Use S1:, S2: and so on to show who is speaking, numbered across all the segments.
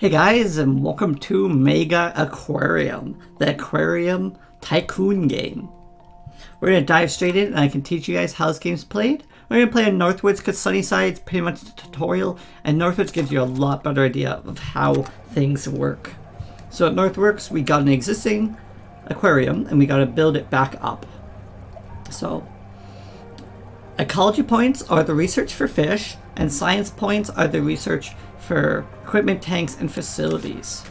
S1: Hey guys, and welcome to Megaquarium, the aquarium tycoon game. We're going to dive straight in and I can teach you guys how this game's played. We're going to play in Northwoods because Sunnyside's pretty much the tutorial, and Northwoods gives you a lot better idea of how things work. So at Northworks, we got an existing aquarium and we got to build it back up. So, ecology points are the research for fish, and science points are the research for equipment, tanks, and facilities.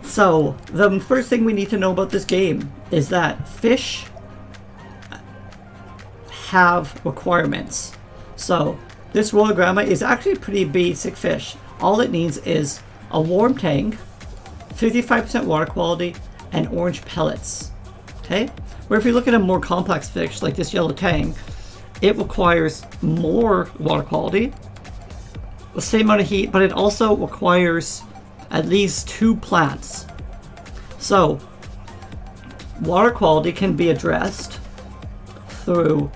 S1: So, the first thing we need to know about this game is that fish have requirements. So, this Royal Grandma is actually a pretty basic fish. All it needs is a warm tank, 55% water quality, and orange pellets. Okay? Where if you look at a more complex fish like this yellow tang, it requires more water quality, the same amount of heat, but it also requires at least 2 plants. So, water quality can be addressed through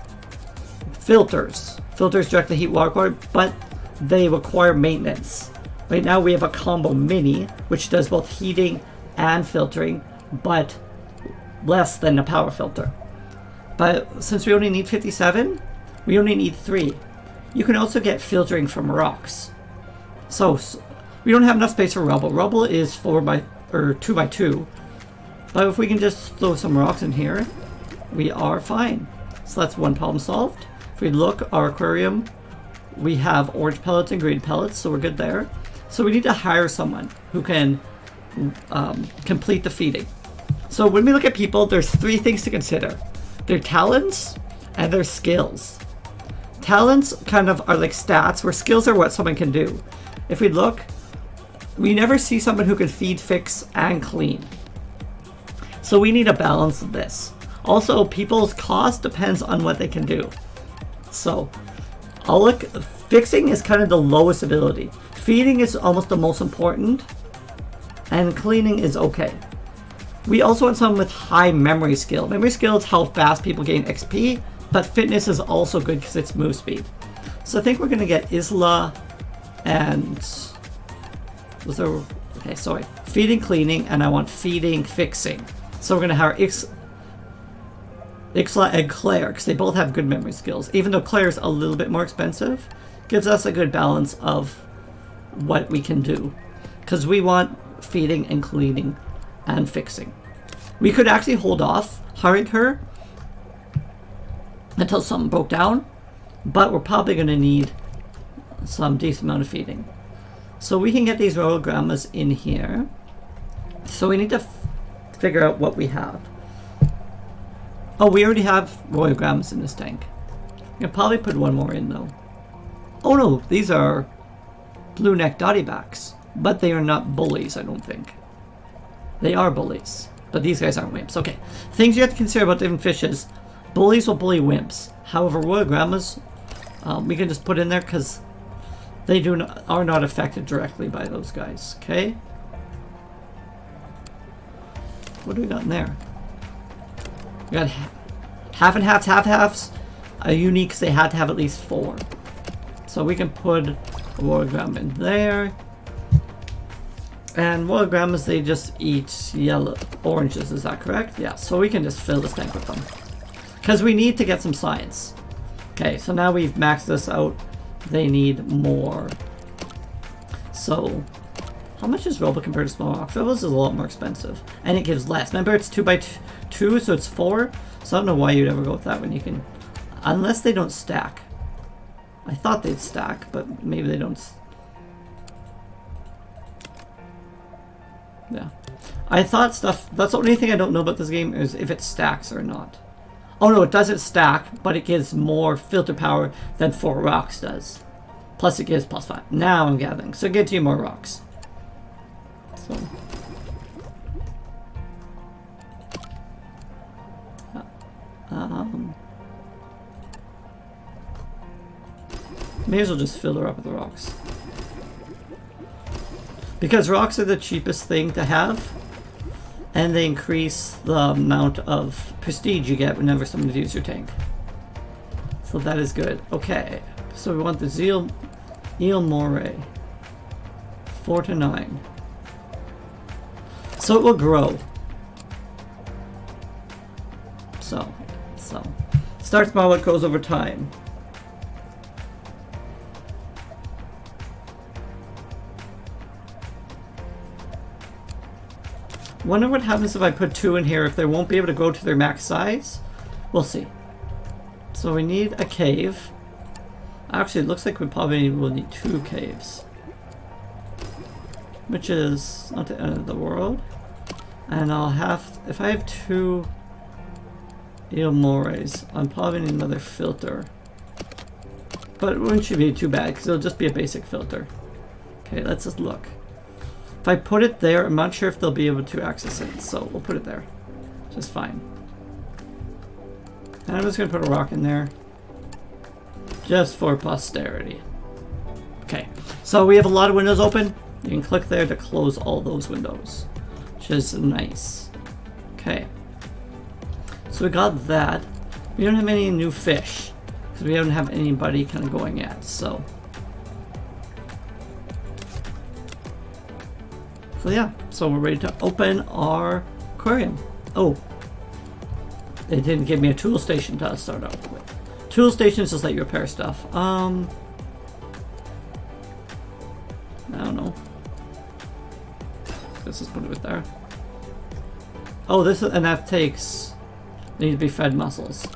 S1: filters. Filters directly heat water quality, but they require maintenance. Right now we have a combo mini, which does both heating and filtering, but less than a power filter. But since we only need 57, we only need 3. You can also get filtering from rocks. So we don't have enough space for rubble. Rubble is 2 by 2. But if we can just throw some rocks in here, we are fine. So that's one problem solved. If we look, our aquarium, we have orange pellets and green pellets, so we're good there. So we need to hire someone who can complete the feeding. So when we look at people, there's 3 things to consider. Their talents and their skills. Talents kind of are like stats, where skills are what someone can do. If we look, we never see someone who can feed, fix, and clean. So we need a balance of this. Also, people's cost depends on what they can do. So, fixing is kind of the lowest ability. Feeding is almost the most important, and cleaning is okay. We also want someone with high memory skill. Memory skill is how fast people gain XP, but fitness is also good because it's move speed. So I think we're going to get Isla and... feeding, cleaning, and I want feeding, fixing. So we're going to have Ixla and Claire, because they both have good memory skills. Even though Claire's a little bit more expensive, gives us a good balance of what we can do. Because we want feeding and cleaning and fixing. We could actually hold off hiring her until something broke down, but we're probably going to need some decent amount of feeding. So we can get these Royal Grandmas in here. So we need to figure out what we have. Oh, we already have Royal Grandmas in this tank. We can probably put one more in though. Oh no, these are blue neck dottybacks, but they are not bullies, I don't think. They are bullies, but these guys aren't wimps. Okay, things you have to consider about different fishes. Bullies will bully wimps. However, Royal Grandmas, we can just put in there because they are not affected directly by those guys. Okay. What do we got in there? We got half and halves. Half-halves are unique because they had to have at least 4. So we can put a Royal Grandma in there. And Royal Grandmas, they just eat oranges, is that correct? Yeah, so we can just fill this tank with them. Because we need to get some science. Okay, so now we've maxed this out. They need more. So, how much is Rubble compared to small rocks? Rubble is a lot more expensive. And it gives less. Remember, it's 2 by 2, so it's 4. So I don't know why you'd ever go with that when you can... Unless they don't stack. I thought they'd stack, but maybe they don't... Yeah. I thought stuff... That's the only thing I don't know about this game is if it stacks or not. Oh no, it doesn't stack, but it gives more filter power than 4 rocks does. Plus it gives +5. Now I'm gathering. So it gives you more rocks. So... may as well just fill her up with rocks. Because rocks are the cheapest thing to have, and they increase the amount of prestige you get whenever someone views your tank. So that is good. Okay, so we want the eel moray. 4 to 9. So it will grow. So starts small, it grows over time. Wonder what happens if I put 2 in here, if they won't be able to grow to their max size? We'll see. So we need a cave. Actually, it looks like we probably will need 2 caves. Which is not the end of the world. And I'll have, if I have 2 Eomores, I'm probably need another filter. But it wouldn't should be too bad, because it'll just be a basic filter. Okay, let's just look. If I put it there, I'm not sure if they'll be able to access it, so we'll put it there. Just fine. And I'm just going to put a rock in there. Just for posterity. Okay, so we have a lot of windows open. You can click there to close all those windows, which is nice. Okay. So we got that. We don't have any new fish, because we don't have anybody kind of going yet, so. So yeah, so we're ready to open our aquarium. Oh, they didn't give me a tool station to start out with. Tool stations just let you repair stuff. I don't know. Let's just put it there. Oh, this is, and that takes, they need to be fed mussels.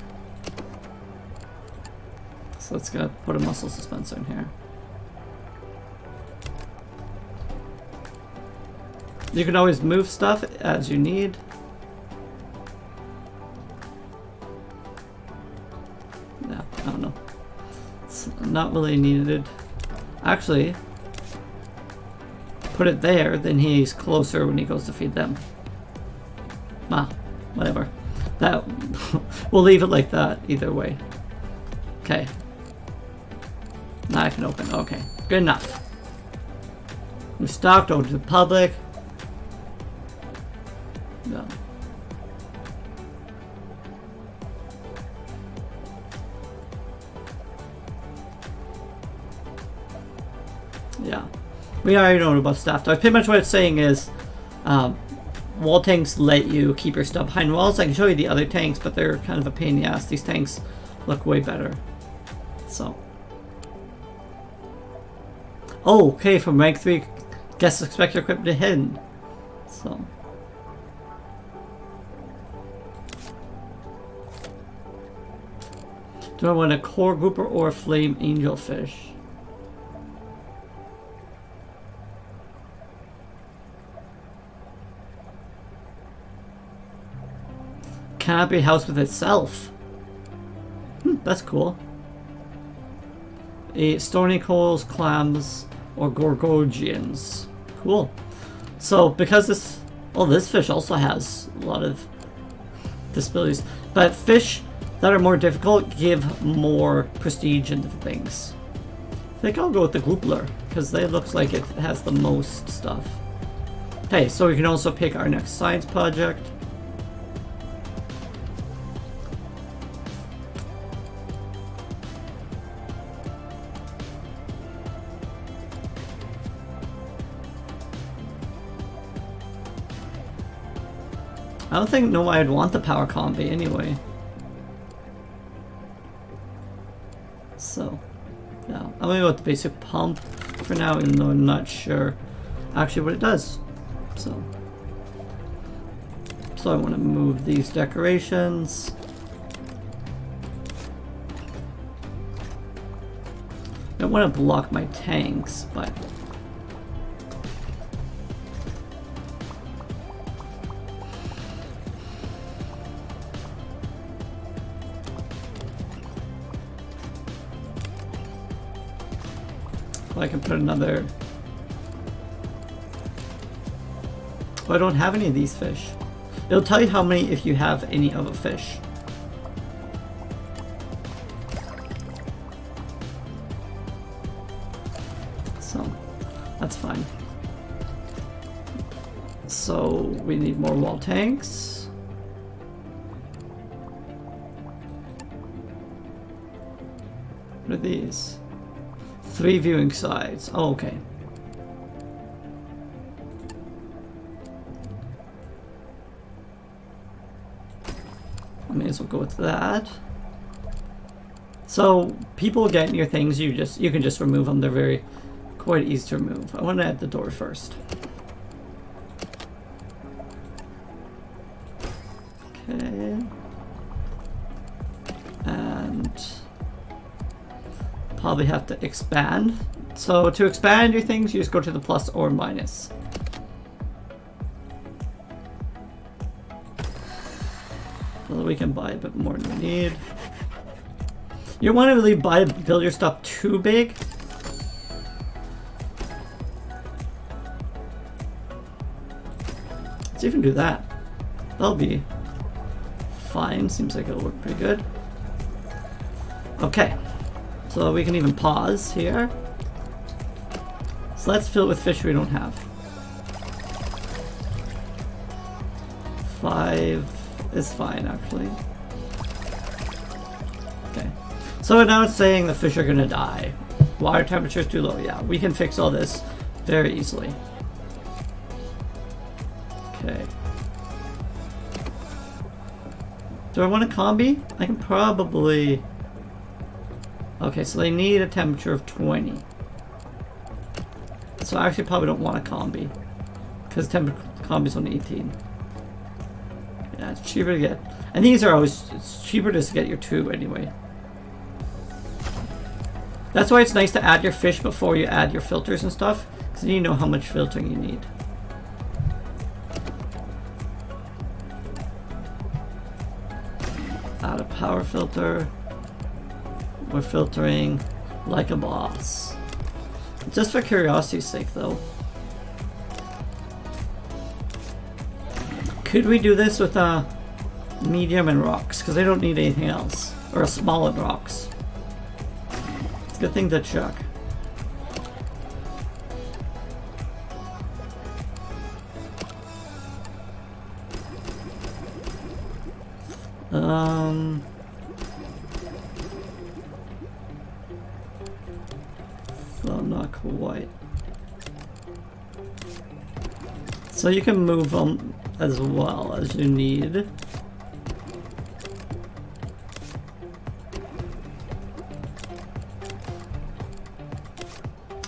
S1: So let's go put a mussel dispenser in here. You can always move stuff as you need. Yeah, I don't know. It's not really needed. Actually, put it there, then he's closer when he goes to feed them. Ah, whatever. That we'll leave it like that either way. Okay. Now I can open. Okay, good enough. We stocked over to the public. No. Yeah, we already know about staff dogs. Pretty much what it's saying is, wall tanks let you keep your stuff behind walls. I can show you the other tanks, but they're kind of a pain in the ass. These tanks look way better. So. Oh, okay, from rank 3, guests expect your equipment to hidden. So. Do I want a core grouper or a flame angelfish? Cannot be housed with itself. That's cool. Stornicles, clams, or gorgongians. Cool. So because this, well, this fish also has a lot of disabilities, but fish that are more difficult give more prestige and different things. I think I'll go with the groupler because it looks like it has the most stuff. Okay, so we can also pick our next science project. I don't think I'd want the power combi anyway. So, no. I'm gonna go with the basic pump for now, even though I'm not sure actually what it does. So I want to move these decorations. I don't want to block my tanks, but I can put another. Oh, I don't have any of these fish. It'll tell you how many if you have any of a fish. So that's fine. So we need more wall tanks. What are these? 3 viewing sides. Oh, okay. may as well go with that. So people get your things, you can just remove them. They're very quite easy to remove. I want to add the door first. Okay. And probably have to expand. So to expand your things, you just go to the plus or minus. So that we can buy a bit more than we need. You don't want to really build your stuff too big. Let's even do that. That'll be fine. Seems like it'll work pretty good. Okay. So we can even pause here. So let's fill it with fish we don't have. 5 is fine, actually. Okay. So now it's saying the fish are gonna die. Water temperature is too low. Yeah, we can fix all this very easily. Okay. Do I want a combi? I can probably... Okay, so they need a temperature of 20. So I actually probably don't want a combi. Because combi's only 18. Yeah, it's cheaper to get. And these are always... It's cheaper just to get your 2 anyway. That's why it's nice to add your fish before you add your filters and stuff. Because then you know how much filtering you need. Add a power filter. We're filtering like a boss. Just for curiosity's sake, though. Could we do this with a medium and rocks? Because they don't need anything else. Or a small and rocks. It's a good thing to check. Well, not quite. So you can move them as well as you need.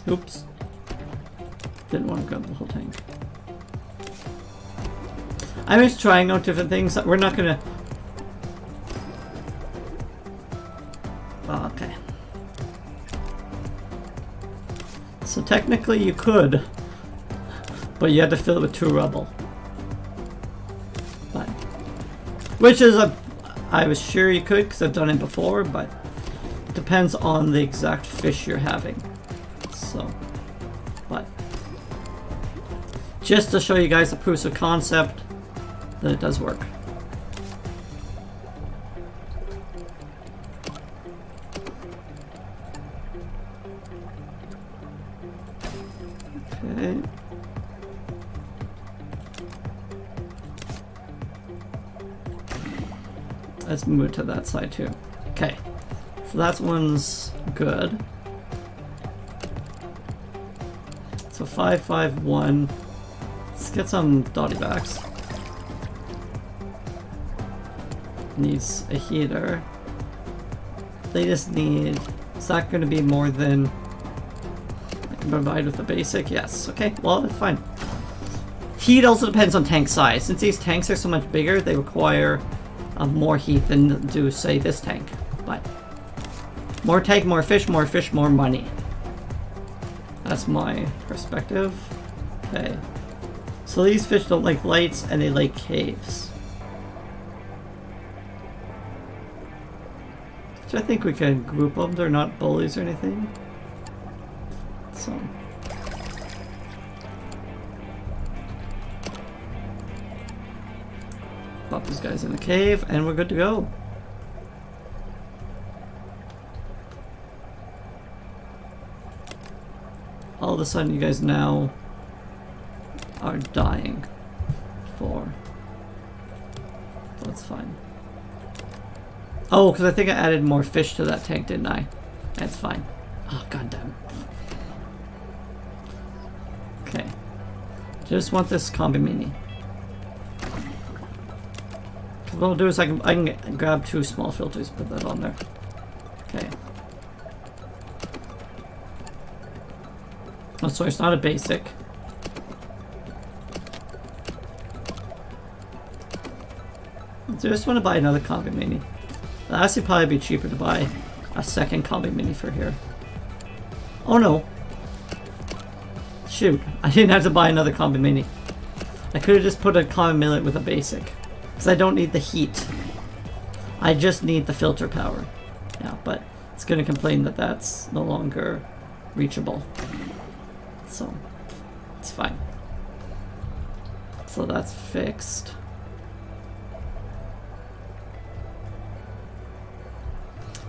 S1: Oops. Didn't want to grab the whole tank. I'm just trying out different things. We're not gonna... Oh, okay. So technically you could, but you had to fill it with 2 rubble. But, which is a... I was sure you could because I've done it before, but it depends on the exact fish you're having. So, but just to show you guys the proofs of concept that it does work. Okay. Let's move to that side too. Okay. So that one's good. So 551. Let's get some dotty backs. Needs a heater. They just need... Is that going to be more than I can provide with the basic? Yes. Okay. Well, that's fine. Heat also depends on tank size. Since these tanks are so much bigger, they require more heat than do, say, this tank. But more tank, more fish, more money. That's my perspective. Okay. So these fish don't like lights and they like caves. So I think we can group them. They're not bullies or anything. So. Pop these guys in the cave and we're good to go. All of a sudden you guys now are dying for. That's fine. Oh, because I think I added more fish to that tank, didn't I? That's fine. Oh, goddamn. Okay. Just want this combi mini. what I'll do is I can grab 2 small filters, put that on there. Okay. Oh, sorry, it's not a basic. I just want to buy another combi mini. It'll actually probably be cheaper to buy a second combi mini for here. Oh no. Shoot, I didn't have to buy another combi mini. I could have just put a combi mini with a basic. Because I don't need the heat. I just need the filter power. Yeah, but it's going to complain that that's no longer reachable. So, it's fine. So that's fixed.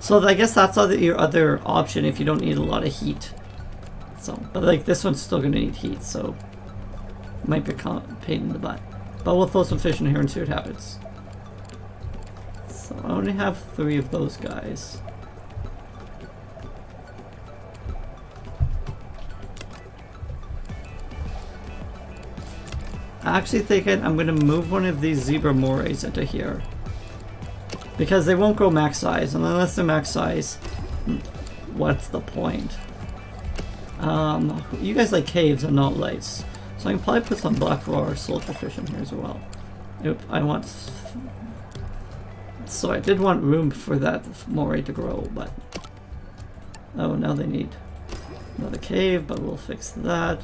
S1: So I guess that's your other option if you don't need a lot of heat. So, but like this one's still going to need heat, so it might be a pain in the butt. But we'll throw some fish in here and see what happens. So I only have 3 of those guys. I actually think I'm going to move one of these zebra morays into here. Because they won't grow max size, and unless they're max size, what's the point? You guys like caves and not lights. So I can probably put some black raw soldier fish in here as well. Nope, I want... So I did want room for that moray to grow, but... Oh, now they need another cave, but we'll fix that.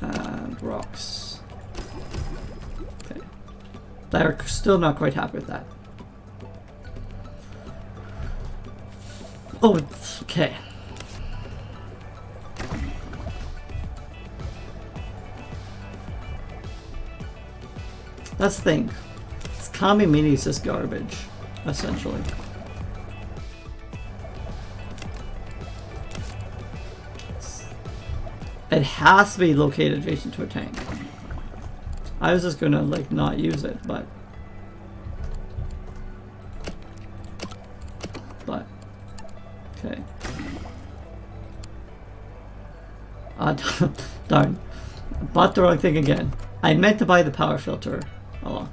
S1: And rocks. Okay. They're still not quite happy with that. Oh, it's okay. That's the thing. It's Kami Minis is garbage, essentially. It has to be located adjacent to a tank. I was just gonna like not use it, but okay. Darn. Bought the wrong thing again. I meant to buy the power filter. Oh well.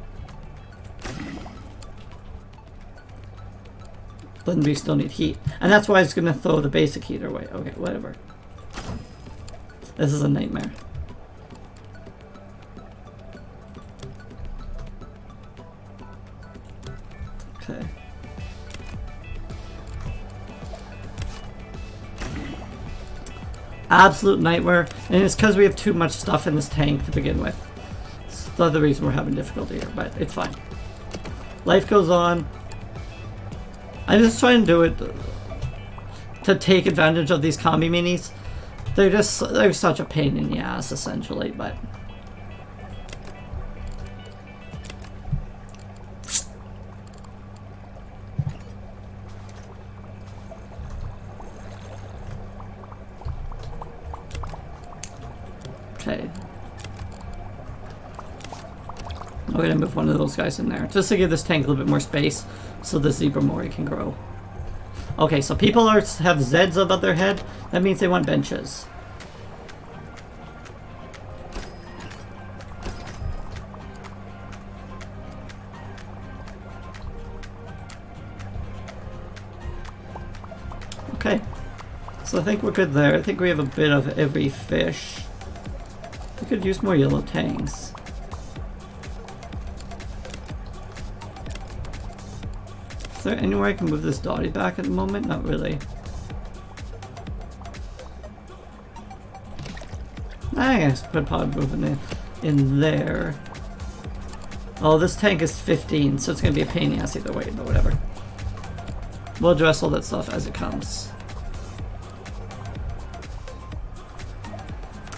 S1: But we still need heat. And that's why I was gonna throw the basic heater away. Okay, whatever. This is a nightmare. Okay. Absolute nightmare, and it's because we have too much stuff in this tank to begin with. It's the other reason we're having difficulty here, but it's fine. Life goes on. I'm just trying to do it to take advantage of these combi minis. They're such a pain in the ass, essentially, but... Okay. I'm gonna move one of those guys in there, just to give this tank a little bit more space, so the zebra moray can grow. Okay, so people have Zeds above their head. That means they want benches. Okay, so I think we're good there. I think we have a bit of every fish. We could use more yellow tangs. Is there anywhere I can move this dotty back at the moment? Not really. I guess I could probably move it in there. Oh, this tank is 15, so it's going to be a pain in the ass either way, but whatever. We'll address all that stuff as it comes.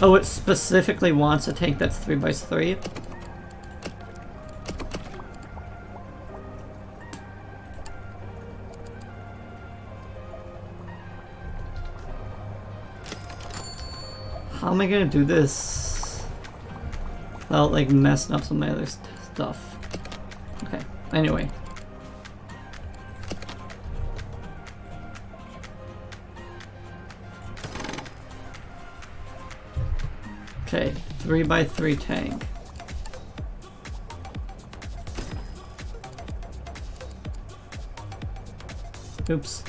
S1: Oh, it specifically wants a tank that's 3x3? How am I gonna do this without like messing up some of my other stuff? Okay, anyway. Okay, 3x3 tank. Oops.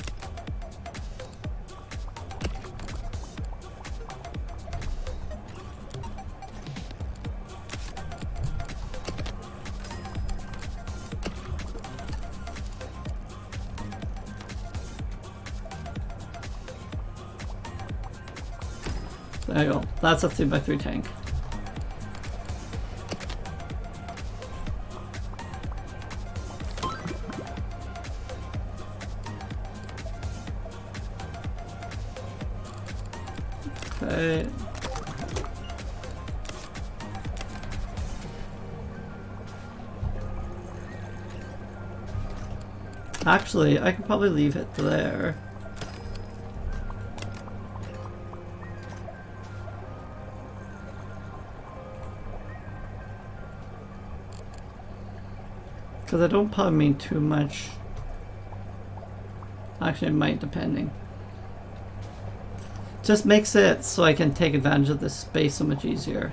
S1: There you go. That's a 3x3 tank. Okay. Actually, I could probably leave it there. Because I don't probably mean too much. Actually, it might, depending. Just makes it so I can take advantage of this space so much easier.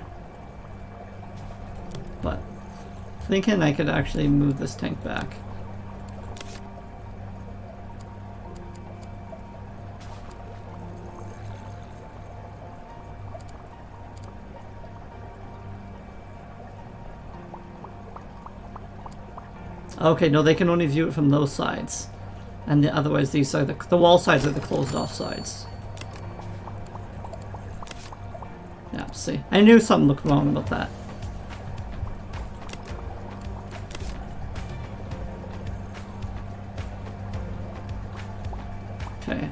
S1: But thinking I could actually move this tank back. Okay, no, they can only view it from those sides. And otherwise these are the wall sides are the closed off sides. Yeah, see. I knew something looked wrong about that. Okay.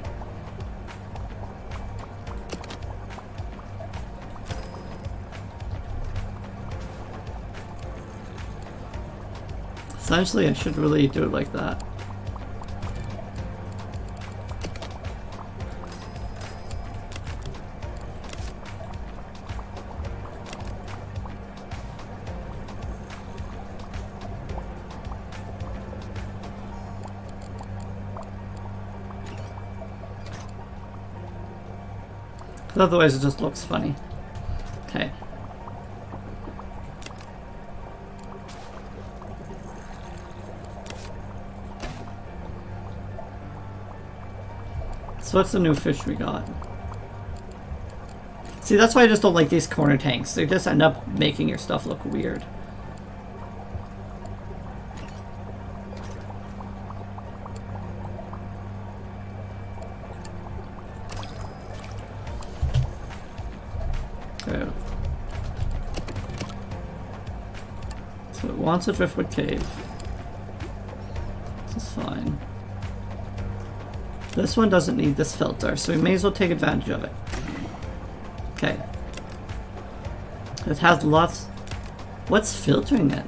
S1: Essentially, I should really do it like that. Otherwise it just looks funny. Okay. So what's the new fish we got? See, that's why I just don't like these corner tanks. They just end up making your stuff look weird. Okay. So it wants a driftwood cave. This is fine. This one doesn't need this filter, so we may as well take advantage of it. Okay. It has lots... What's filtering it?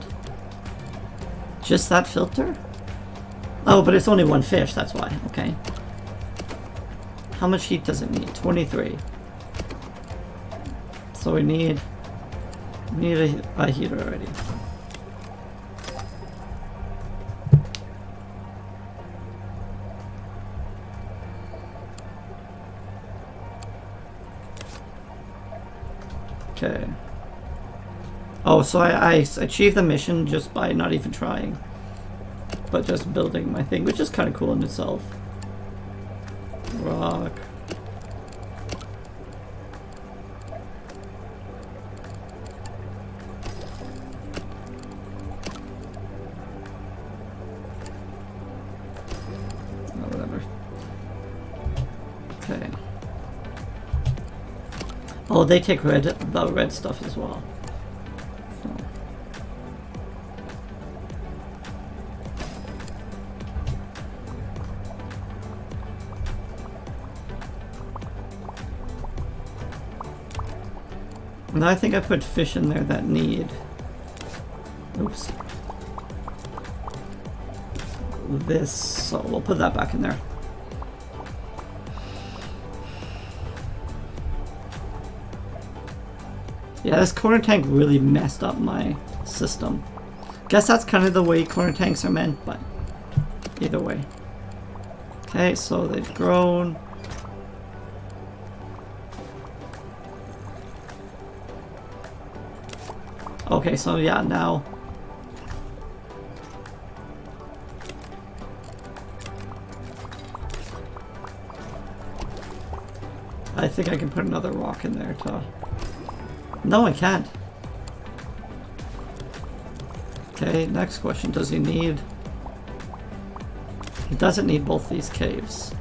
S1: Just that filter? Oh, but it's only one fish, that's why. Okay. How much heat does it need? 23. So we need a heater already. Okay. Oh, so I achieved the mission just by not even trying, but just building my thing, which is kind of cool in itself. Rock. Oh, whatever. Okay. Oh, they take the red stuff as well. So. And I think I put fish in there that need. Oops. This, so we'll put that back in there. Yeah, this corner tank really messed up my system. Guess that's kind of the way corner tanks are meant, but either way. Okay, so they've grown. Okay, so yeah, now. I think I can put another rock in there to... No, I can't. Okay, next question. Does he need... He doesn't need both these caves.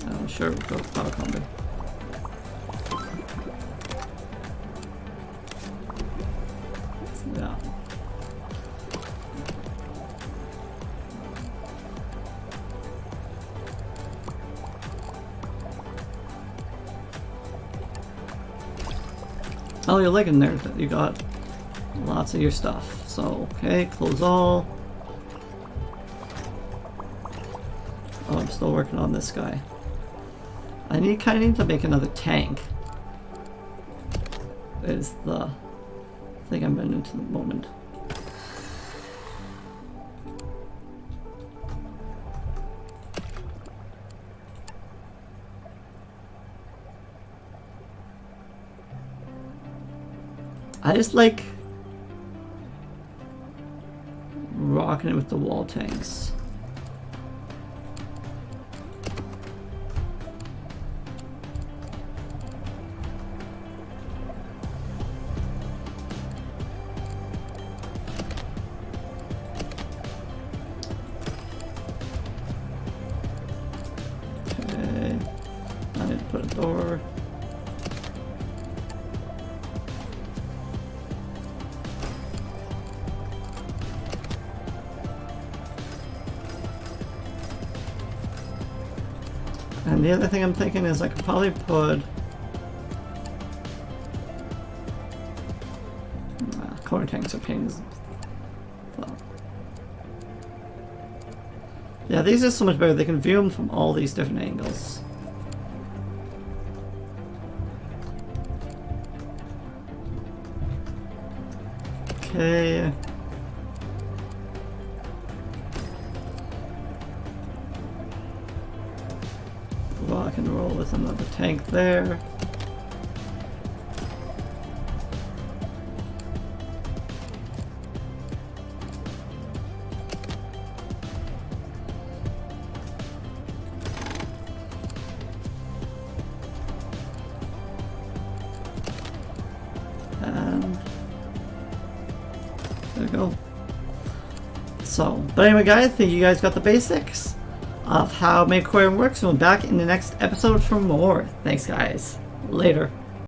S1: Oh, sure, we'll go with power combi. Yeah. Oh, you're liking there. You got lots of your stuff. So, okay, close all. Oh, I'm still working on this guy. I kind of need to make another tank. Is the thing I'm running into the moment. I just like rocking it with the wall tanks. Okay, I need to put a door. And the other thing I'm thinking is I could probably put corner tanks are pains. So. Yeah, these are so much better. They can view them from all these different angles. Okay. Rock and roll with another tank there. And there we go. So, but anyway guys, I think you guys got the basics of how Megaquarium works. We'll be back in the next episode for more. Thanks guys. Later.